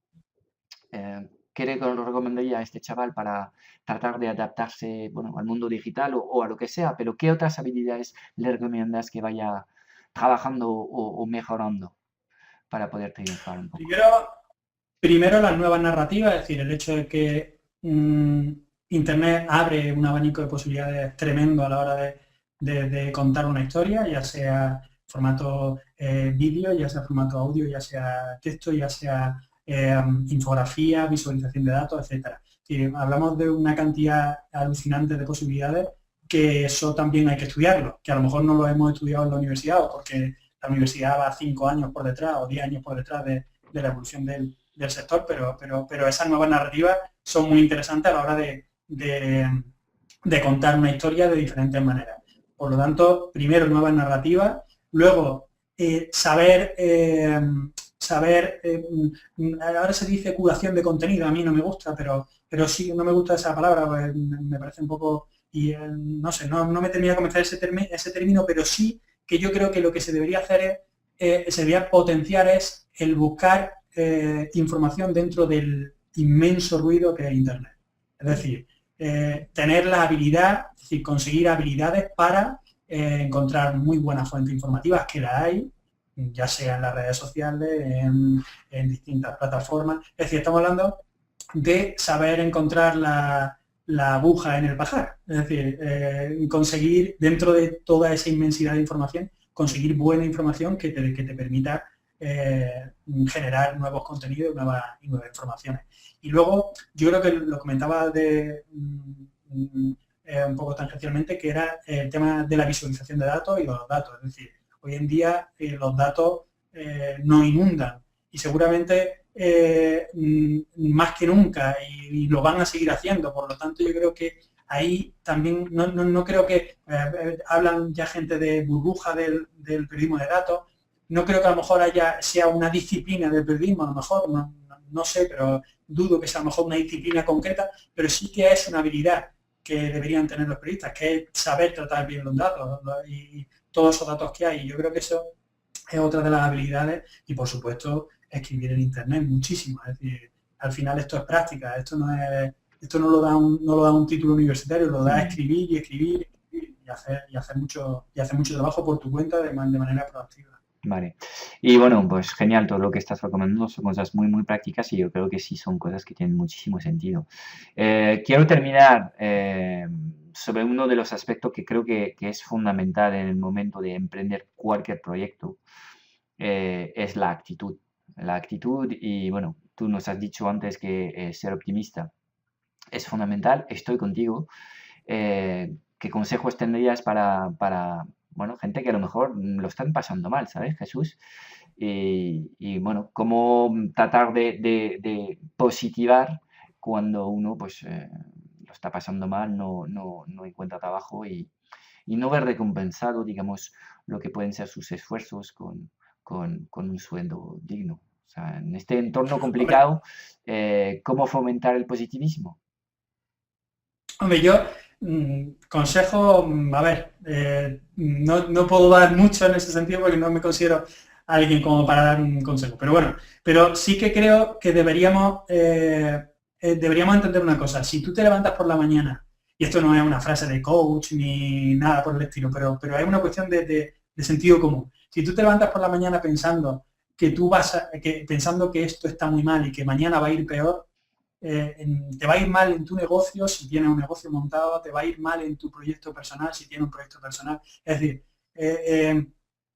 ¿Qué le recomendaría a este chaval para tratar de adaptarse, bueno, al mundo digital o a lo que sea? Pero ¿qué otras habilidades le recomiendas que vaya trabajando o mejorando para poder triunfar un poco? Primero, primero las nuevas narrativas, es decir, el hecho de que Internet abre un abanico de posibilidades tremendo a la hora de contar una historia, ya sea formato vídeo, ya sea formato audio, ya sea texto, ya sea infografía, visualización de datos, etcétera. Hablamos de una cantidad alucinante de posibilidades que eso también hay que estudiarlo, que a lo mejor no lo hemos estudiado en la universidad o porque la universidad va 5 años por detrás o 10 años por detrás de la evolución del sector, pero esas nuevas narrativas son muy interesantes a la hora de contar una historia de diferentes maneras. Por lo tanto, primero nuevas narrativas, luego saber, ahora se dice curación de contenido, a mí no me gusta, pero sí, no me gusta esa palabra, pues, me parece un poco, y no sé, no me termina de convencer ese término, pero sí que yo creo que lo que se debería hacer se debería potenciar es el buscar información dentro del inmenso ruido que es Internet. Es decir, tener la habilidad, es decir, conseguir habilidades para encontrar muy buenas fuentes informativas, que la hay, ya sea en las redes sociales, en distintas plataformas. Es decir, estamos hablando de saber encontrar la aguja en el pajar. Es decir, conseguir dentro de toda esa inmensidad de información, conseguir buena información que te permita generar nuevos contenidos y nuevas informaciones. Y luego, yo creo que lo comentaba un poco tangencialmente, que era el tema de la visualización de datos y de los datos. Es decir, hoy en día los datos nos inundan y seguramente más que nunca y lo van a seguir haciendo. Por lo tanto, yo creo que ahí también no creo que hablan ya gente de burbuja del periodismo de datos. No creo que a lo mejor sea una disciplina del periodismo, a lo mejor, no sé, pero dudo que sea a lo mejor una disciplina concreta, pero sí que es una habilidad que deberían tener los periodistas, que es saber tratar bien los datos y todos esos datos que hay. Y yo creo que eso es otra de las habilidades y, por supuesto, escribir en Internet muchísimo. Es decir, al final esto es práctica, esto no lo da un título universitario, lo da escribir y escribir y hacer mucho trabajo por tu cuenta de manera proactiva. Vale. Y bueno, pues genial, todo lo que estás recomendando son cosas muy, muy prácticas y yo creo que sí son cosas que tienen muchísimo sentido. Quiero terminar sobre uno de los aspectos que creo que es fundamental en el momento de emprender cualquier proyecto, es la actitud. La actitud y bueno, tú nos has dicho antes que ser optimista es fundamental, estoy contigo. ¿Qué consejos tendrías para bueno, gente que a lo mejor lo están pasando mal, ¿sabes, Jesús? Y bueno, cómo tratar de positivar cuando uno pues lo está pasando mal, no encuentra trabajo y no ver recompensado, digamos, lo que pueden ser sus esfuerzos con un sueldo digno. O sea, en este entorno Hombre, complicado, ¿cómo fomentar el positivismo? Hombre, yo Consejo, a ver, no puedo dar mucho en ese sentido porque no me considero alguien como para dar un consejo. Pero bueno, pero sí que creo que deberíamos entender una cosa. Si tú te levantas por la mañana, y esto no es una frase de coach ni nada por el estilo, pero es una cuestión de sentido común. Si tú te levantas por la mañana pensando pensando que esto está muy mal y que mañana va a ir peor, te va a ir mal en tu negocio si tienes un negocio montado, te va a ir mal en tu proyecto personal si tienes un proyecto personal. Es decir, eh, eh,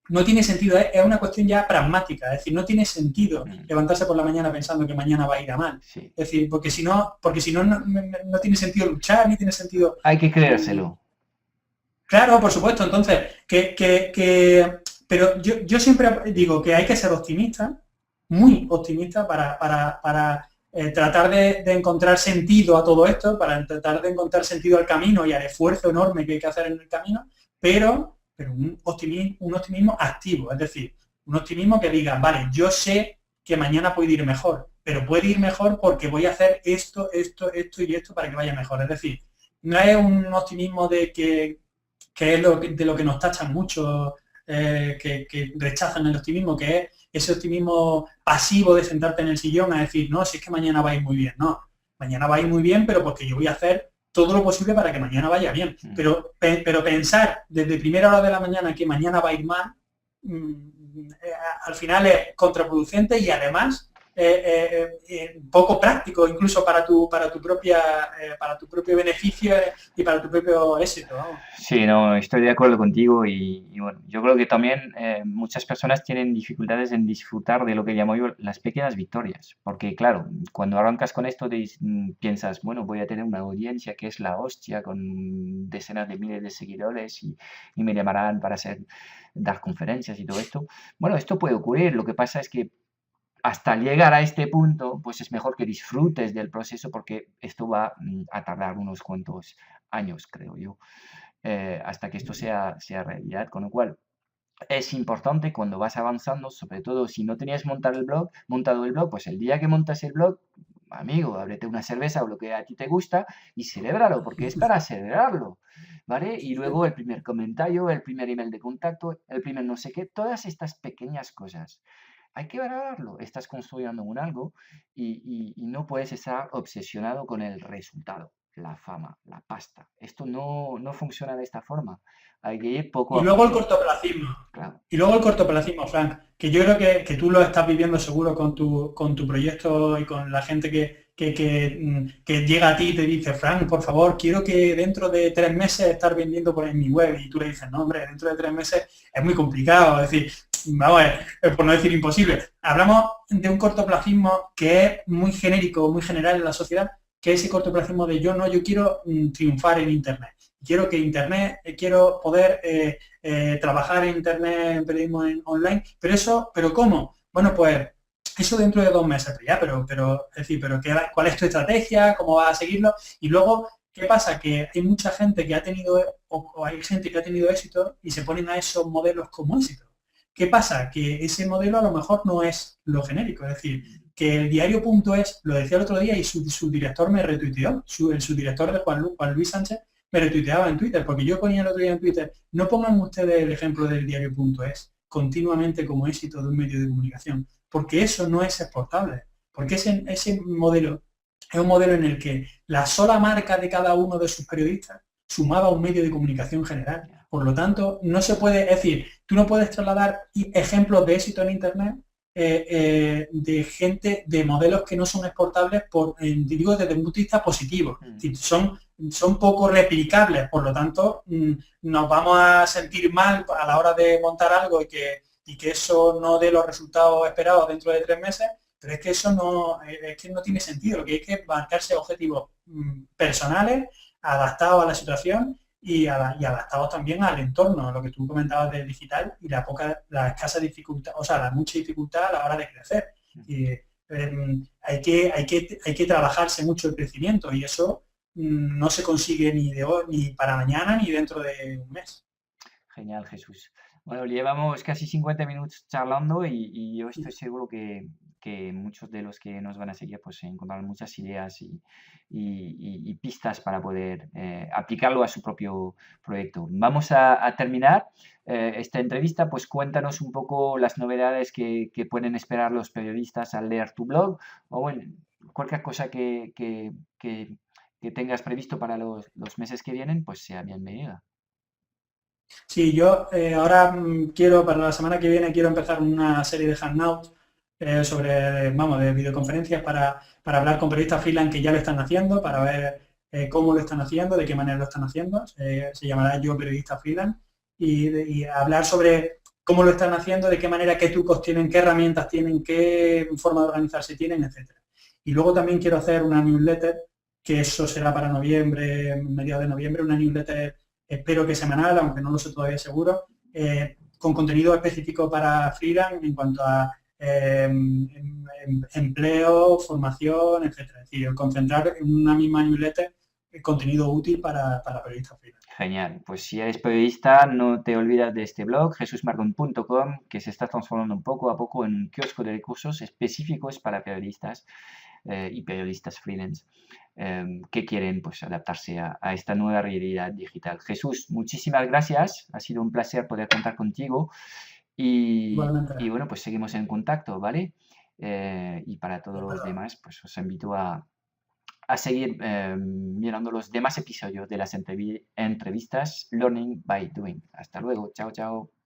no tiene sentido, es una cuestión ya pragmática, es decir, no tiene sentido levantarse por la mañana pensando que mañana va a ir a mal. Sí. Es decir, porque si no, no tiene sentido luchar, ni tiene sentido. Hay que creérselo. Claro, por supuesto, entonces, pero yo siempre digo que hay que ser optimista, muy optimista para tratar de encontrar sentido a todo esto, para tratar de encontrar sentido al camino y al esfuerzo enorme que hay que hacer en el camino, pero un optimismo activo, es decir, un optimismo que diga, vale, yo sé que mañana puede ir mejor, pero puede ir mejor porque voy a hacer esto y esto para que vaya mejor. Es decir, no es un optimismo que es de lo que nos tachan mucho, que rechazan el optimismo, que es ese optimismo pasivo de sentarte en el sillón a decir, no, si es que mañana va a ir muy bien. No, mañana va a ir muy bien, pero porque yo voy a hacer todo lo posible para que mañana vaya bien. Pero pensar desde primera hora de la mañana que mañana va a ir mal, al final es contraproducente y además poco práctico incluso para tu propio beneficio y para tu propio éxito, vamos. Sí, no, estoy de acuerdo contigo y bueno, yo creo que también muchas personas tienen dificultades en disfrutar de lo que llamo yo las pequeñas victorias, porque claro, cuando arrancas con esto piensas, bueno, voy a tener una audiencia que es la hostia con decenas de miles de seguidores y me llamarán para dar conferencias y todo esto. Bueno, esto puede ocurrir, lo que pasa es que hasta llegar a este punto, pues es mejor que disfrutes del proceso porque esto va a tardar unos cuantos años, creo yo, hasta que esto sea realidad. Con lo cual, es importante cuando vas avanzando, sobre todo si no tenías montado el blog, pues el día que montas el blog, amigo, ábrete una cerveza o lo que a ti te gusta y celébralo, porque es para celebrarlo, ¿vale? Y luego el primer comentario, el primer email de contacto, el primer no sé qué, todas estas pequeñas cosas. Hay que valorarlo. Estás construyendo un algo y no puedes estar obsesionado con el resultado, la fama, la pasta. Esto no funciona de esta forma. Hay que ir poco Y a luego el poco. cortoplacismo. Claro. Y luego el cortoplacismo, Frank, que yo creo que tú lo estás viviendo seguro con tu proyecto y con la gente que llega a ti y te dice, Frank, por favor, quiero que dentro de 3 meses estar vendiendo en mi web. Y tú le dices, no, hombre, dentro de 3 meses es muy complicado. Es decir, vamos a ver, por no decir imposible. Hablamos de un cortoplacismo que es muy genérico, muy general en la sociedad, que es ese cortoplacismo de yo quiero triunfar en Internet. Quiero poder trabajar en Internet, en periodismo online, pero ¿cómo? Bueno, pues eso dentro de 2 meses, es decir, ¿cuál es tu estrategia? ¿Cómo vas a seguirlo? Y luego, ¿qué pasa? Que hay mucha gente que ha tenido, o hay gente que ha tenido éxito y se ponen a esos modelos como éxito. ¿Qué pasa? Que ese modelo a lo mejor no es lo genérico, es decir, que el diario.es, lo decía el otro día y su director me retuiteó, el subdirector de Juan Luis Sánchez me retuiteaba en Twitter, porque yo ponía el otro día en Twitter, no pongan ustedes el ejemplo del diario.es continuamente como éxito de un medio de comunicación, porque eso no es exportable, porque ese modelo es un modelo en el que la sola marca de cada uno de sus periodistas sumaba un medio de comunicación general. Por lo tanto, no se puede, es decir, tú no puedes trasladar ejemplos de éxito en Internet de gente, de modelos que no son exportables, digo, desde un punto de vista positivo. Es decir, son poco replicables, por lo tanto, nos vamos a sentir mal a la hora de montar algo y que eso no dé los resultados esperados dentro de 3 meses, pero es que eso no tiene sentido. Lo que hay que marcarse objetivos personales, adaptados a la situación y adaptados también al entorno, lo que tú comentabas del digital y la escasa dificultad, o sea, la mucha dificultad a la hora de crecer. Y, hay que trabajarse mucho el crecimiento y eso no se consigue ni de hoy, ni para mañana, ni dentro de un mes. Genial, Jesús. Bueno, llevamos casi 50 minutos charlando y yo estoy seguro que que muchos de los que nos van a seguir pues encontrarán muchas ideas y pistas para poder aplicarlo a su propio proyecto. Vamos a terminar esta entrevista, pues cuéntanos un poco las novedades que pueden esperar los periodistas al leer tu blog o bueno, cualquier cosa que tengas previsto para los meses que vienen, pues sea bienvenida. Sí, yo ahora quiero, para la semana que viene, quiero empezar una serie de hangouts sobre, vamos, de videoconferencias para hablar con periodistas freelance que ya lo están haciendo, para ver cómo lo están haciendo, de qué manera lo están haciendo. Se llamará Yo Periodista Freelance y hablar sobre cómo lo están haciendo, de qué manera, qué trucos tienen, qué herramientas tienen, qué forma de organizarse tienen, etcétera. Y luego también quiero hacer una newsletter, que eso será para noviembre, mediados de noviembre, una newsletter espero que semanal, aunque no lo sé todavía seguro, con contenido específico para freelance en cuanto a empleo, formación, etcétera. Es decir, concentrar en una misma newsletter el contenido útil para periodistas freelance. Genial. Pues si eres periodista, no te olvides de este blog, jesusmargon.com, que se está transformando un poco a poco en un kiosco de recursos específicos para periodistas y periodistas freelance que quieren pues, adaptarse a esta nueva realidad digital. Jesús, muchísimas gracias. Ha sido un placer poder contar contigo Igualmente. y bueno, pues seguimos en contacto, ¿vale? Y para todos De los acuerdo. demás, pues os invito a seguir mirando los demás episodios de las entrevistas Learning by Doing. Hasta luego. Chao, chao.